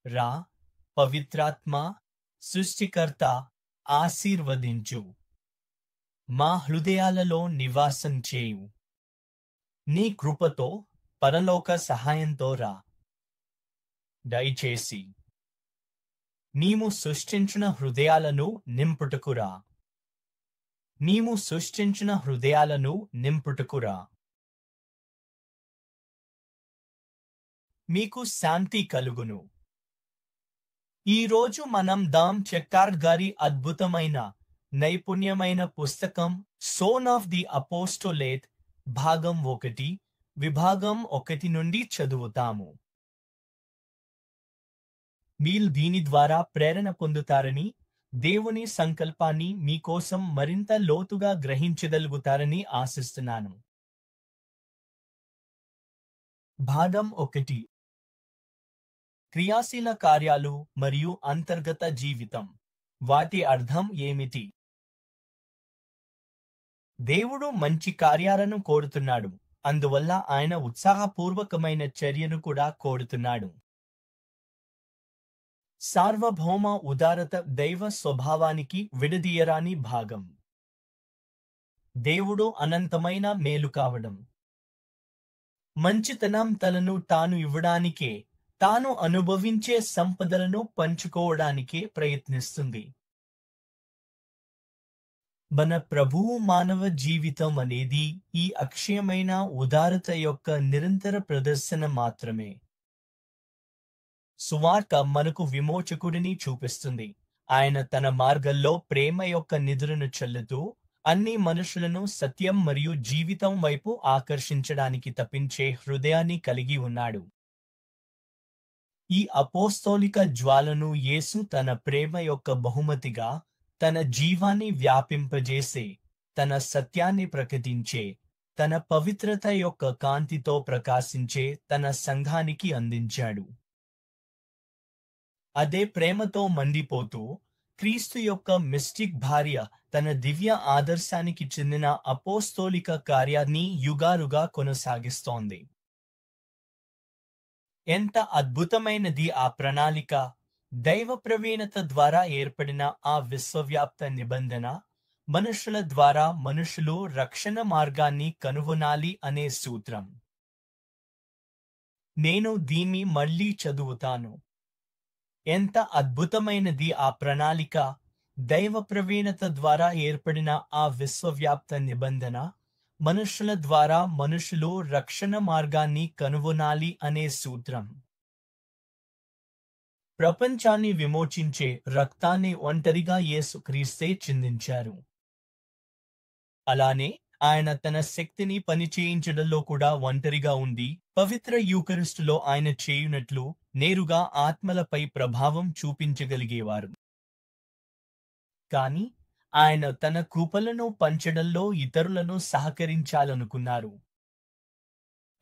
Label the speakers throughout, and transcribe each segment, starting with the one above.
Speaker 1: రా, పవిత్రాత్మ, సృష్టికర్త, ఆశీర్వదించు. మా హృదయాలలో నివాసం చేయు. నీ కృపతో, పరలోక సహాయంతో రా. దయచేసి నీవు సృష్టించిన హృదయాలను నింపుటకురా. నీవు సృష్టించిన హృదయాలను నింపుటకురా. మీకు శాంతి కలుగును. ఈరోజు మనం దామ్ చెక్కార్ గారి అద్భుతమైన నైపుణ్యమైన పుస్తకం సోన్ ఆఫ్ ది అపోస్టోలేట్ భాగం 1 విభాగం 1 నుండి చదువుతాము. మీరు దీని ద్వారా ప్రేరణ పొందుతారని, దేవుని సంకల్పాన్ని మీకోసం మరింత లోతుగా గ్రహించగలుగుతారని ఆశిస్తున్నాను. భాగం 1. క్రియాశీల కార్యాలు మరియు అంతర్గత జీవితం. వాటి అర్థం ఏమిటి? దేవుడు మంచి కార్యాలను కోరుతున్నాడు, అందువల్ల ఆయన ఉత్సాహపూర్వకమైన చర్యను కూడా కోరుతున్నాడు. సార్వభౌమ ఉదారత దైవ స్వభావానికి విడదీయరాని భాగం. దేవుడు అనంతమైన మేలు కావడం. మంచితనం తనను తాను ఇవ్వడానికే, తాను అనుభవించే సంపదలను పంచుకోవడానికే ప్రయత్నిస్తుంది. మన ప్రభువు మానవ జీవితం అనేది ఈ అక్షయమైన ఉదారత యొక్క నిరంతర ప్రదర్శన మాత్రమే. సువార్త మనకు విమోచకుడిని చూపిస్తుంది. ఆయన తన మార్గంలో ప్రేమ యొక్క నిధులను చల్లుతూ అన్ని మనుషులను సత్యం మరియు జీవితం వైపు ఆకర్షించడానికి తప్పించే హృదయాన్ని కలిగి ఉన్నాడు. ఈ అపోస్తోలిక జ్వాలను యేసు తన ప్రేమ యొక్క బహుమతిగా, తన జీవాన్ని వ్యాపింపజేసే, తన సత్యాన్ని ప్రకటించే, తన పవిత్రత యొక్క కాంతితో ప్రకాశించే తన సంఘానికి అందించాడు. అదే ప్రేమతో మండిపోతూ క్రీస్తు యొక్క మిస్టిక్ భార్య తన దివ్య ఆదర్శానికి చెందిన అపోస్తోలిక కార్యాన్ని యుగాలుగా కొనసాగిస్తోంది. ఎంత అద్భుతమైనది ఆ ప్రణాళిక! దైవ ప్రవీణత ద్వారా ఏర్పడిన ఆ విశ్వవ్యాప్త నిబంధన, మనుషుల ద్వారా మనుషులు రక్షణ మార్గాన్ని కనుగొనాలి అనే సూత్రం. నేను దీన్ని మళ్ళీ చదువుతాను. ఎంత అద్భుతమైనది ఆ ప్రణాళిక! దైవ ప్రవీణత ద్వారా ఏర్పడిన ఆ విశ్వవ్యాప్త నిబంధన, మనుషుల ద్వారా మనుషులు రక్షణ మార్గాన్ని కనుగొనాలి అనే సూత్రం. ప్రపంచాన్ని విమోచించే రక్తాన్ని ఒంటరిగా యేసుక్రీస్తే చిందించారు. అలానే ఆయన తన శక్తిని పనిచేయించడంలో కూడా ఒంటరిగా ఉండి, పవిత్ర యూకరిస్టులో ఆయన చేయునట్లు నేరుగా ఆత్మలపై ప్రభావం చూపించగలిగేవారు. కాని ఆయన తన కృపలను పంచడంలో ఇతరులను సహకరించాలనుకున్నారు.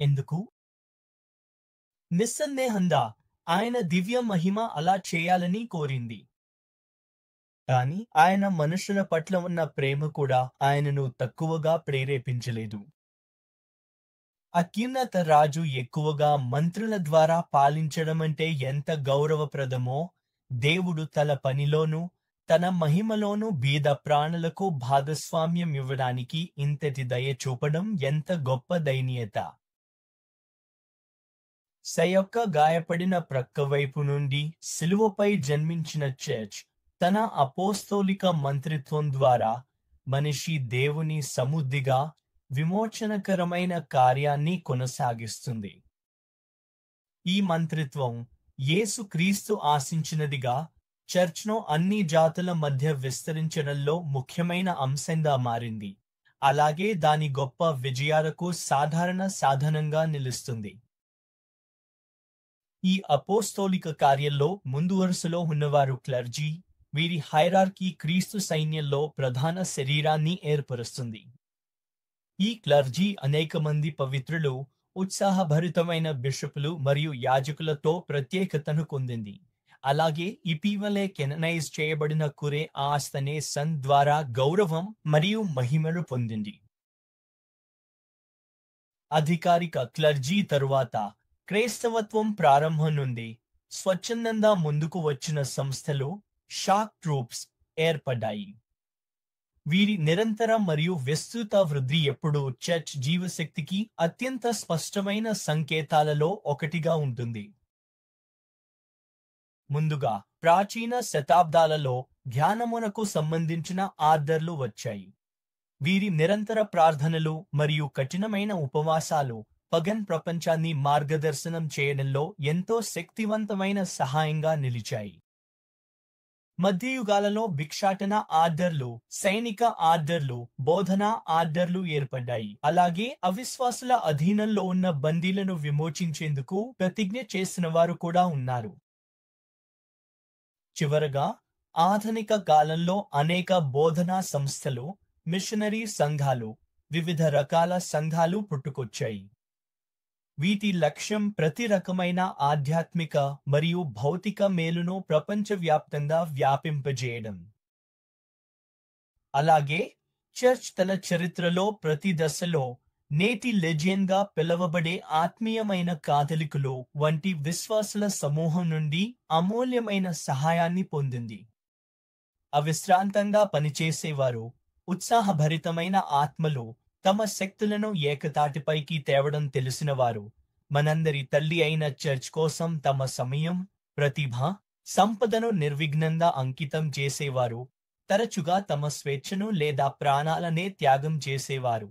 Speaker 1: ఎందుకు? నిస్సందేహంగా ఆయన దివ్య మహిమ అలా చేయాలని కోరింది. కాని ఆయన మనుషుల పట్ల ఉన్న ప్రేమ కూడా ఆయనను తక్కువగా ప్రేరేపించలేదు. అత్యున్నత రాజు ఎక్కువగా మంత్రుల ద్వారా పాలించడమంటే ఎంత గౌరవప్రదమో, దేవుడు తన పనిలోనూ తన మహిమలోనూ బీద ప్రాణులకు భాగస్వామ్యం ఇవ్వడానికి ఇంతటి దయ చూపడం ఎంత గొప్ప దైన్యత! యొక్క గాయపడిన ప్రక్కవైపు నుండి సిలువపై జన్మించిన చర్చ్ తన అపోస్తోలిక మంత్రిత్వం ద్వారా మనిషి దేవుని సమృద్ధిగా విమోచనకరమైన కార్యాన్ని కొనసాగిస్తుంది. ఈ మంత్రిత్వం యేసు క్రీస్తు ఆశించినదిగా చర్చ్ను అన్ని జాతుల మధ్య విస్తరించడంలో ముఖ్యమైన అంశంగా మారింది. అలాగే దాని గొప్ప విజయాలకు సాధారణ సాధనంగా నిలుస్తుంది. ఈ అపోస్తోలిక కార్యంలో ముందు వరుసలో ఉన్నవారు క్లర్జీ. వీరి హైరార్కీ క్రీస్తు సైన్యంలో ప్రధాన శరీరాన్ని ఏర్పరుస్తుంది. ఈ క్లర్జీ అనేక మంది పవిత్రులు, ఉత్సాహభరితమైన బిషపులు మరియు యాజకులతో ప్రత్యేకతను పొందింది. అలాగే ఇటీవలే కెననైజ్ చేయబడిన కురే ఆస్తనే సన్ ద్వారా గౌరవం మరియు మహిమను పొందింది. అధికారిక క్లర్జీ తరువాత క్రైస్తవత్వం ప్రారంభం నుండి స్వచ్ఛందంగా ముందుకు వచ్చిన సంస్థలు, షాక్ ట్రూప్స్ ఏర్పడ్డాయి. వీరి నిరంతర మరియు విస్తృత వృద్ధి ఎప్పుడూ చర్చ్ జీవశక్తికి అత్యంత స్పష్టమైన సంకేతాలలో ఒకటిగా ఉంటుంది. ముందుగా, ప్రాచీన శతాబ్దాలలో ధ్యానమునకు సంబంధించిన ఆర్డర్లు వచ్చాయి. వీరి నిరంతర ప్రార్థనలు మరియు కఠినమైన ఉపవాసాలు పగన్ ప్రపంచాన్ని మార్గదర్శనం చేయడంలో ఎంతో శక్తివంతమైన సహాయంగా నిలిచాయి. మధ్యయుగాలలో భిక్షాటన ఆర్డర్లు, సైనిక ఆర్డర్లు, బోధనా ఆర్డర్లు ఏర్పడ్డాయి. అలాగే అవిశ్వాసుల అధీనంలో ఉన్న బందీలను విమోచించేందుకు ప్రతిజ్ఞ చేసిన వారు కూడా ఉన్నారు. చివరగా, ఆధునిక కాలంలో అనేక బోధనా సంస్థలు, మిషనరీ సంఘాలు, వివిధ రకాల సంఘాలు పుట్టుకొచ్చాయి. వీటి లక్ష్యం ప్రతి రకమైన ఆధ్యాత్మిక మరియు భౌతిక మేలును ప్రపంచవ్యాప్తంగా వ్యాపింపజేయడం. అలాగే, చర్చ్ తన చరిత్రలో ప్రతి దశలో నేటి లెజియన్గా పిలువబడే ఆత్మీయమైన కాథలికులు వంటి విశ్వాసుల సమూహం నుండి అమూల్యమైన సహాయాన్ని పొందింది. అవిశ్రాంతంగా పనిచేసేవారు, ఉత్సాహభరితమైన ఆత్మలు, తమ శక్తులను ఏకతాటిపైకి తేవడం తెలిసినవారు, మనందరి తల్లి అయిన చర్చ్ కోసం తమ సమయం, ప్రతిభ, సంపదను నిర్విఘ్నంగా అంకితం చేసేవారు, తరచుగా తమ స్వేచ్ఛను లేదా ప్రాణాలనే త్యాగం చేసేవారు.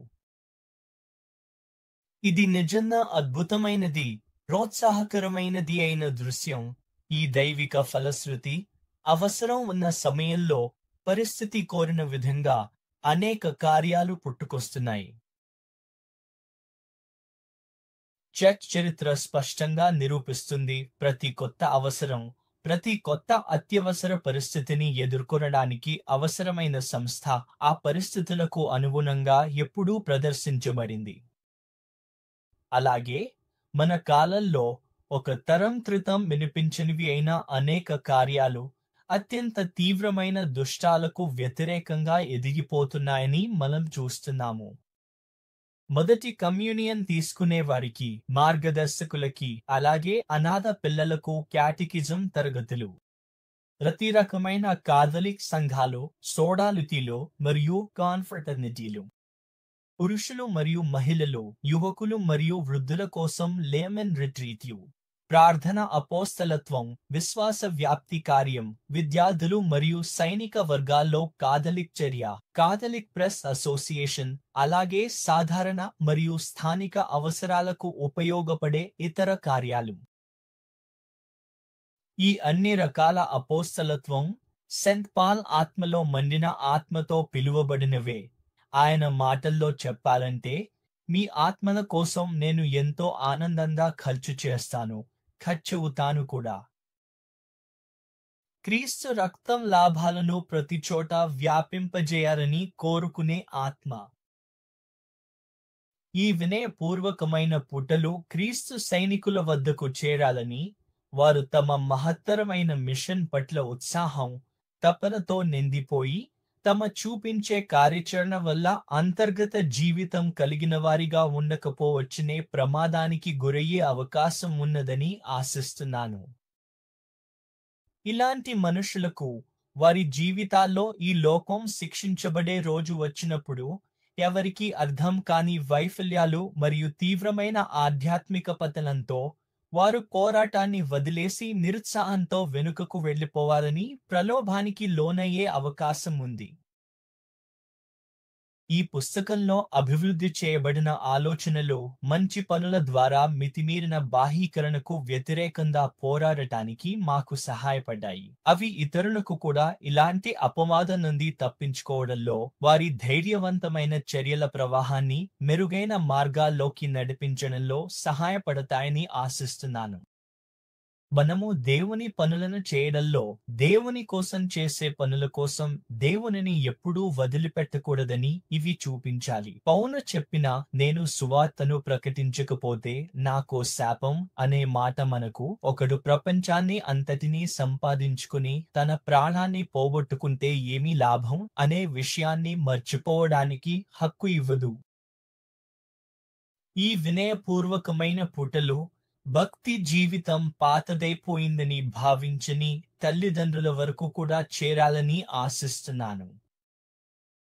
Speaker 1: ఇది నిజంగా అద్భుతమైనది, ప్రోత్సాహకరమైనది అయిన దృశ్యం. ఈ దైవిక ఫలశ్రుతి అవసరం ఉన్న సమయంలో పరిస్థితి కోరిన విధంగా అనేక కార్యాలు పుట్టుకొస్తున్నాయి. చర్చ్ చరిత్ర స్పష్టంగా నిరూపిస్తుంది, ప్రతి కొత్త అవసరం, ప్రతి కొత్త అత్యవసర పరిస్థితిని ఎదుర్కొనడానికి అవసరమైన సంస్థ ఆ పరిస్థితులకు అనుగుణంగా ఎప్పుడూ ప్రదర్శించబడింది. అలాగే, మన కాలంలో ఒక తరం క్రితం వినిపించనివి అయిన అనేక కార్యాలు అత్యంత తీవ్రమైన దుష్టాలకు వ్యతిరేకంగా ఎదిగిపోతున్నాయని మనం చూస్తున్నాము. మొదటి కమ్యూనియన్ తీసుకునే వారికి, మార్గదర్శకులకి, అలాగే అనాథ పిల్లలకు క్యాటికిజం తరగతులు, ప్రతి రకమైన కాథలిక్ సంఘాలు, సోడాలిటీలు మరియు కాన్ఫ్రటర్నిటీలు, పురుషులు మరియు మహిళలు, యువకులు మరియు వృద్ధుల కోసం లేమన్ రిట్రీట్లు, ప్రార్థన అపోస్తలత్వం, విశ్వాస వ్యాప్తి కార్యం, విద్యార్థులు మరియు సైనిక వర్గాల్లో కాథలిక్ చర్య, కాథలిక్ ప్రెస్ అసోసియేషన్, అలాగే సాధారణ మరియు స్థానిక అవసరాలకు ఉపయోగపడే ఇతర కార్యాలు. ఈ అన్ని రకాల అపోస్తలత్వం సెంట్ పాల్ ఆత్మలో మండిన ఆత్మతో పిలువబడినవే. ఆయన మాటల్లో చెప్పాలంటే, మీ ఆత్మల కోసం నేను ఎంతో ఆనందంగా ఖర్చు చేస్తాను, ఖర్చవుతాను కూడా. క్రీస్తు రక్తం లాభాలను ప్రతిచోట వ్యాపింపజేయాలని కోరుకునే ఆత్మ. ఈ వినయపూర్వకమైన పుటలు క్రీస్తు సైనికుల వద్దకు చేరాలని, వారు తమ మహత్తరమైన మిషన్ పట్ల ఉత్సాహం, తపనతో నిండిపోయి తమ చూపించే కార్యాచరణ వల్ల అంతర్గత జీవితం కలిగిన వారిగా ఉండకపోవచ్చనే ప్రమాదానికి గురయ్యే అవకాశం ఉన్నదని ఆశిస్తున్నాను. ఇలాంటి మనుషులకు వారి జీవితాల్లో ఈ లోకం శిక్షించబడే రోజు వచ్చినప్పుడు ఎవరికి అర్థం కాని వైఫల్యాలు మరియు తీవ్రమైన ఆధ్యాత్మిక పతనంతో వారు పోరాటాన్ని వదిలేసి నిరుత్సాహంతో వెనుకకు వెళ్ళిపోవాలని ప్రలోభానికి లోనయ్యే అవకాశం ఉంది. ఈ పుస్తకంలో అభివృద్ధి చేయబడిన ఆలోచనలు మంచి పనుల ద్వారా మితిమీరిన బాహ్యీకరణకు వ్యతిరేకంగా పోరాడటానికి మాకు సహాయపడ్డాయి. అవి ఇతరులకు కూడా ఇలాంటి అపవాదం నుండి తప్పించుకోవడంలో వారి ధైర్యవంతమైన చర్యల ప్రవాహాన్ని మెరుగైన మార్గాల్లోకి నడిపించడంలో సహాయపడతాయని ఆశిస్తున్నాను. మనము దేవుని పనులను చేయడంలో, దేవుని కోసం చేసే పనుల కోసం దేవునిని ఎప్పుడూ వదిలిపెట్టకూడదని ఇవి చూపించాలి. పౌలు చెప్పిన "నేను సువార్తను ప్రకటించకపోతే నాకో శాపం" అనే మాట మనకు ఒకడు ప్రపంచాన్ని అంతటినీ సంపాదించుకుని తన ప్రాణాన్ని పోగొట్టుకుంటే ఏమీ లాభం అనే విషయాన్ని మర్చిపోవడానికి హక్కు ఇవ్వదు. ఈ వినయపూర్వకమైన పుటలు భక్తి జీవితం పాతదైపోయిందని భావించని తల్లిదండ్రుల వరకు కూడా చేరాలని ఆశిస్తున్నాను.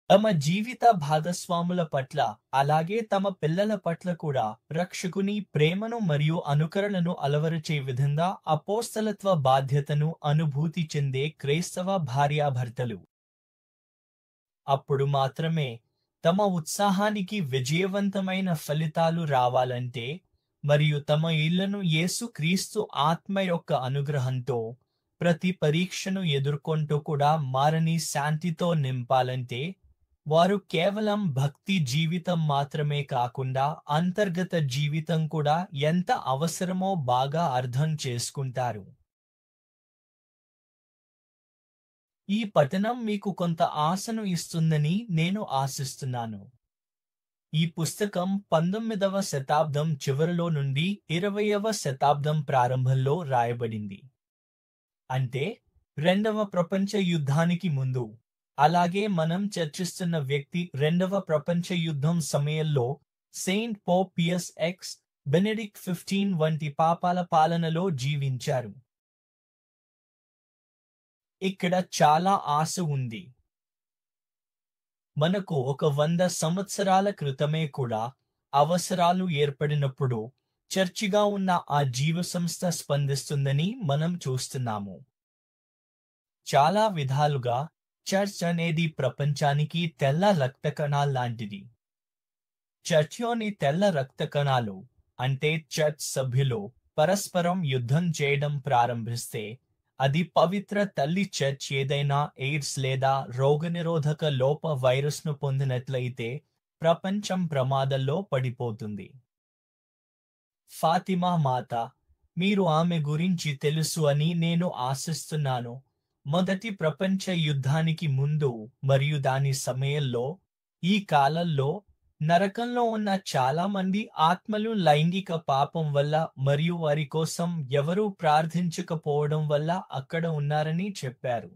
Speaker 1: తమ జీవిత భాగస్వాముల పట్ల, అలాగే తమ పిల్లల పట్ల కూడా రక్షకుని ప్రేమను మరియు అనుకరణను అలవరచే విధంగా అపోస్తలత్వ బాధ్యతను అనుభూతి చెందే క్రైస్తవ భార్యాభర్తలు. అప్పుడు మాత్రమే తమ ఉత్సాహానికి విజయవంతమైన ఫలితాలు రావాలంటే మరియు తమ ఇళ్లను యేసుక్రీస్తు ఆత్మ యొక్క అనుగ్రహంతో ప్రతి పరీక్షను ఎదుర్కొంటూ కూడా మారని శాంతితో నింపాలంటే వారు కేవలం భక్తి జీవితం మాత్రమే కాకుండా అంతర్గత జీవితం కూడా ఎంత అవసరమో బాగా అర్థం చేసుకుంటారు. ఈ పఠనం మీకు కొంత ఆశను ఇస్తుందని నేను ఆశిస్తున్నాను. ఈ పుస్తకం 19వ శతాబ్దం చివరిలో నుండి 20వ శతాబ్దం ప్రారంభంలో రాయబడింది. అంటే రెండవ ప్రపంచ యుద్ధానికి ముందు. అలాగే మనం చర్చిస్తున్న వ్యక్తి రెండవ ప్రపంచ యుద్ధం సమయంలో సెయింట్ పోప్ పియస్ ఎక్స్, బెనెడిక్ట్ 15 వంటి పాపాల పాలనలో జీవించారు. ఇక్కడ చాలా ఆశ ఉంది. మనకు 100 సంవత్సరాల క్రితమే కూడా అవసరాలు ఏర్పడినప్పుడు చర్చిగా ఉన్న ఆ జీవసంస్థ స్పందిస్తుందని మనం చూస్తున్నాము. చాలా విధాలుగా చర్చ్ అనేది ప్రపంచానికి తెల్ల రక్త కణాలు లాంటిది. చర్చ్లోని తెల్ల రక్త కణాలు అంటే చర్చ్ సభ్యులు పరస్పరం యుద్ధం చేయడం ప్రారంభిస్తే అది పవిత్ర తల్లి చర్చ్ ఏదైనా ఎయిడ్స్ లేదా రోగనిరోధక లోప వైరస్ను పొందినట్లయితే ప్రపంచం ప్రమాదంలో పడిపోతుంది. ఫాతిమా మాత, మీరు ఆమె గురించి తెలుసు అని నేను ఆశిస్తున్నాను. మొదటి ప్రపంచ యుద్ధానికి ముందు మరియు దాని సమయంలో ఈ కాలంలో నరకంలో ఉన్న చాలా మంది ఆత్మలు లైంగిక పాపం వల్ల మరియు వారి కోసం ఎవరూ ప్రార్థించకపోవడం వల్ల అక్కడ ఉన్నారని చెప్పారు.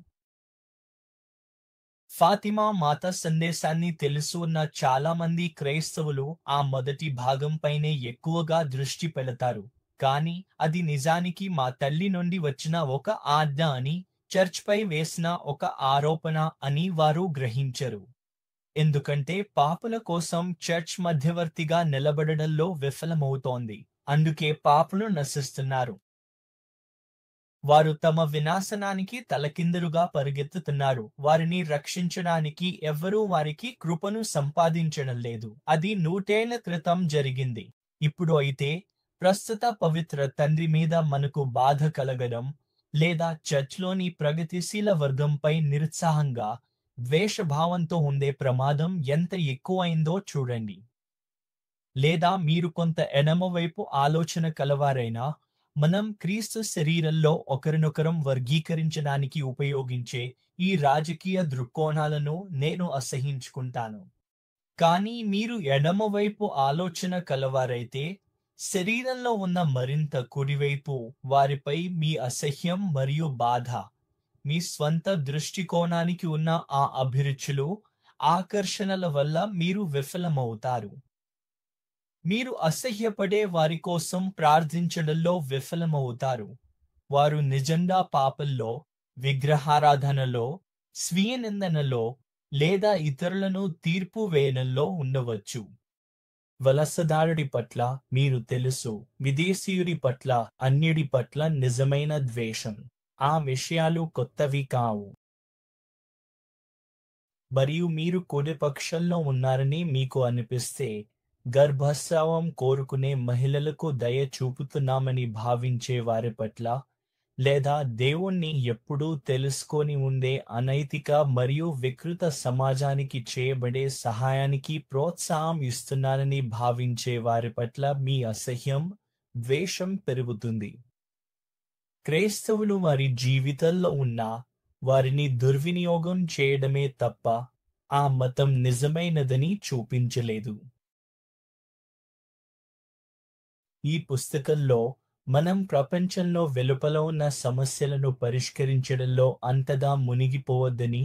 Speaker 1: ఫాతిమా మాత సందేశాన్ని తెలుసు ఉన్న చాలా మంది క్రైస్తవులు ఆ మొదటి భాగంపైనే ఎక్కువగా దృష్టి పెడతారు. కానీ అది నిజానికి మా తల్లి నుండి వచ్చిన ఒక ఆజ్ఞ అని, చర్చ్పై వేసిన ఒక ఆరోపణ అని వారు గ్రహించరు. ఎందుకంటే పాపుల కోసం చర్చ్ మధ్యవర్తిగా నిలబడడంలో విఫలమవుతోంది. అందుకే పాపులు నశిస్తున్నారు. వారు తమ వినాశనానికి తలకిందులుగా పరిగెత్తుతున్నారు. వారిని రక్షించడానికి ఎవ్వరూ వారికి కృపను సంపాదించడం లేదు. అది 100 ఏళ్ల క్రితం జరిగింది. ఇప్పుడు అయితే ప్రస్తుత పవిత్ర తండ్రి మీద మనకు బాధ కలగడం, లేదా చర్చ్లోని ప్రగతిశీల వర్గంపై నిరుత్సాహంగా, ద్వేషభావంతో ఉండే ప్రమాదం ఎంత ఎక్కువైందో చూడండి. లేదా మీరు కొంత ఎడమవైపు ఆలోచన కలవారైనా, మనం క్రీస్తు శరీరంలో ఒకరినొకరం వర్గీకరించడానికి ఉపయోగించే ఈ రాజకీయ దృక్కోణాలను నేను అసహ్యించుకుంటాను. కానీ మీరు ఎడమవైపు ఆలోచన కలవారైతే, శరీరంలో ఉన్న మరింత కుడివైపు వారిపై మీ అసహ్యం మరియు బాధ, మీ స్వంత దృష్టికోణానికి ఉన్న ఆ అభిరుచులు, ఆకర్షణల వల్ల మీరు విఫలమవుతారు. మీరు అసహ్యపడే వారి కోసం ప్రార్థించడంలో విఫలమవుతారు. వారు నిజంగా పాపంలో, విగ్రహారాధనలో, స్వీయ నిందనలో లేదా ఇతరులను తీర్పు వేయడంలో ఉండవచ్చు. వలసదారుడి పట్ల మీరు తెలుసు, విదేశీయుడి పట్ల, అన్యుడి పట్ల నిజమైన ద్వేషం. ఆ విషయాలు కొత్తవి కావు. మరియు మీరు కుడి పక్షంలో ఉన్నారని మీకు అనిపిస్తే, గర్భస్రావం కోరుకునే మహిళలకు దయ చూపుతున్నామని భావించే వారి పట్ల, లేదా దేవుణ్ణి ఎప్పుడూ తెలుసుకొని ఉండే అనైతిక మరియు వికృత సమాజానికి చేయబడే సహాయానికి ప్రోత్సాహం ఇస్తున్నారని భావించే వారి పట్ల మీ అసహ్యం, ద్వేషం పెరుగుతుంది. క్రైస్తవులు వారి జీవితంలో ఉన్న వారిని దుర్వినియోగం చేయడమే తప్ప ఆ మతం నిజమైనదని చూపించలేదు. ఈ పుస్తకంలో మనం ప్రపంచంలో వెలుపల ఉన్న సమస్యలను పరిష్కరించడంలో అంతగా మునిగిపోవద్దని,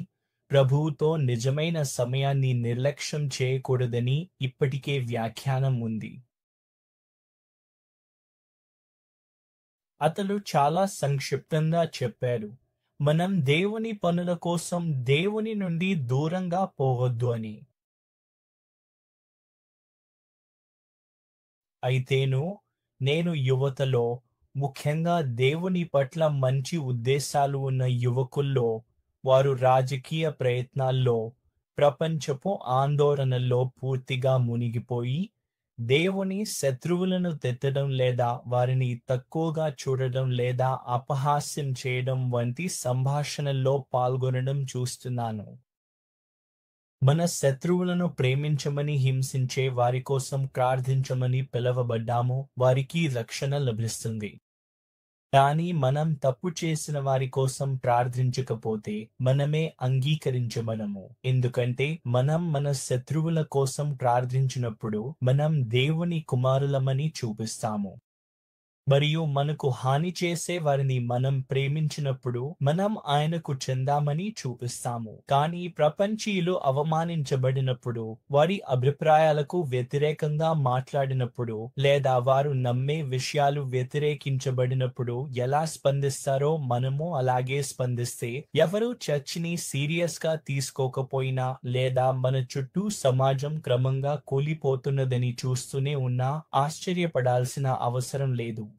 Speaker 1: ప్రభువుతో నిజమైన సమయాన్ని నిర్లక్ష్యం చేయకూడదని ఇప్పటికే వ్యాఖ్యానం ఉంది. అతడు చాలా సంక్షిప్తంగా చెప్పాడు. మనం దేవుని పనుల కోసం దేవుని నుండి దూరంగా పోవద్దు అని. అయితేను నేను యువతలో, ముఖ్యంగా దేవుని పట్ల మంచి ఉద్దేశాలు ఉన్న యువకుల్లో, వారు రాజకీయ ప్రయత్నాల్లో, ప్రపంచపు ఆందోళనల్లో పూర్తిగా మునిగిపోయి, దేవుని శత్రువులను తిట్టడం లేదా వారిని తక్కువగా చూడడం లేదా అపహాస్యం చేయడం వంటి సంభాషణల్లో పాల్గొనడం చూస్తున్నాను. మన శత్రువులను ప్రేమించమని హింసించే వారి కోసం ప్రార్థించమని పిలవబడ్డాము, వారికి రక్షణ లభిస్తుంది. కానీ మనం తప్పు చేసిన వారి కోసం ప్రార్థించకపోతే మనమే అంగీకరించబడము. ఎందుకంటే మనం మన శత్రువుల కోసం ప్రార్థించినప్పుడు మనం దేవుని కుమారులమని చూపిస్తాము. మరియు మనకు హాని చేసే వారిని మనం ప్రేమించినప్పుడు మనం ఆయనకు చెందామని చూపిస్తాము. కానీ ప్రపంచీయులు అవమానించబడినప్పుడు, వారి అభిప్రాయాలకు వ్యతిరేకంగా మాట్లాడినప్పుడు లేదా వారు నమ్మే విషయాలు వ్యతిరేకించబడినప్పుడు ఎలా స్పందిస్తారో మనము అలాగే స్పందిస్తే, ఎవరు చర్చిని సీరియస్ గా తీసుకోకపోయినా లేదా మన చుట్టూ సమాజం క్రమంగా కూలిపోతున్నదని చూస్తూనే ఉన్నా ఆశ్చర్యపడాల్సిన అవసరం లేదు.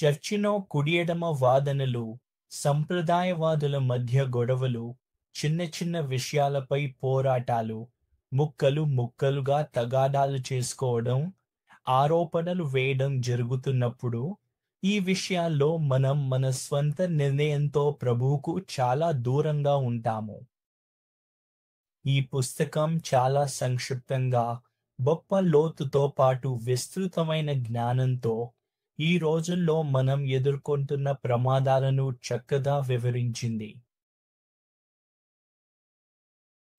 Speaker 1: చర్చిలో కుడి ఎడమ వాదనలు, సంప్రదాయవాదుల మధ్య గొడవలు, చిన్న చిన్న విషయాలపై పోరాటాలు, ముక్కలు ముక్కలుగా తగాదాలు చేసుకోవడం, ఆరోపణలు వేయడం జరుగుతున్నప్పుడు, ఈ విషయాల్లో మనం మన స్వంత నిర్ణయంతో ప్రభువుకు చాలా దూరంగా ఉంటాము. ఈ పుస్తకం చాలా సంక్షిప్తంగా, గొప్ప లోతుతో పాటు విస్తృతమైన జ్ఞానంతో ఈ రోజుల్లో మనం ఎదుర్కొంటున్న ప్రమాదాలను చక్కగా వివరించింది.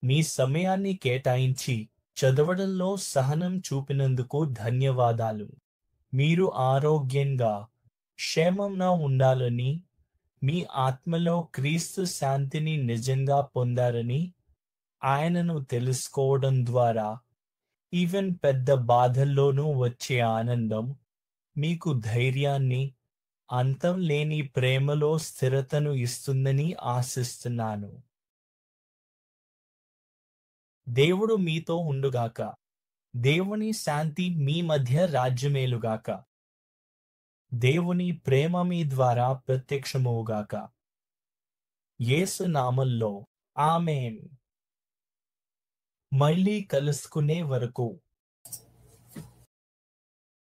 Speaker 1: మీ సమయాన్ని కేటాయించి చదవడంలో సహనం చూపినందుకు ధన్యవాదాలు. మీరు ఆరోగ్యంగా, క్షేమంగా ఉండాలని, మీ ఆత్మలో క్రీస్తు శాంతిని నిజంగా పొందారని, ఆయనను తెలుసుకోవడం ద్వారా ఈవెన్ పెద్ద బాధల్లోనూ వచ్చే ఆనందం మీకు ధైర్యాన్ని, అంతం లేని ప్రేమలో స్థిరతను ఇస్తుందని ఆశిస్తున్నాను. దేవుడు మీతో ఉండుగాక. దేవుని శాంతి మీ మధ్య రాజ్యమేలుగాక. దేవుని ప్రేమ మీ ద్వారా ప్రత్యక్షమవుగాక. యేసు నామంలో ఆమేన్. మళ్ళీ కలుసుకునే వరకు